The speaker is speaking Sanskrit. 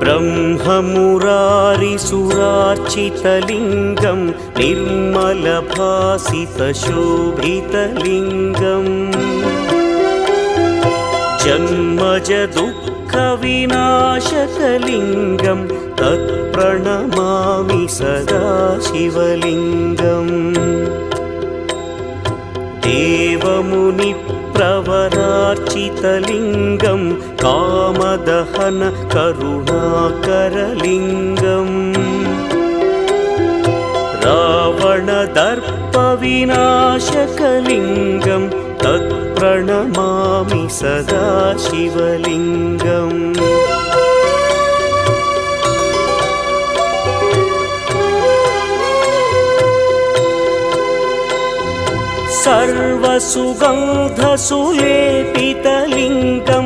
ब्रह्ममुरारिसुरार्चितलिङ्गं निर्मलभासितशोभितलिङ्गम् जन्मजदुःखविनाशकलिङ्गं तत्प्रणमामि सदा शिवलिङ्गम् देवमुनिप्रवरार्चितलिङ्गं कामदहन करुणाकरलिङ्गम् रावणदर्पविनाशकलिङ्गं तत्प्रणमामि सदा शिवलिङ्गम् सर्वसुगन्धसुलेपितलिङ्गं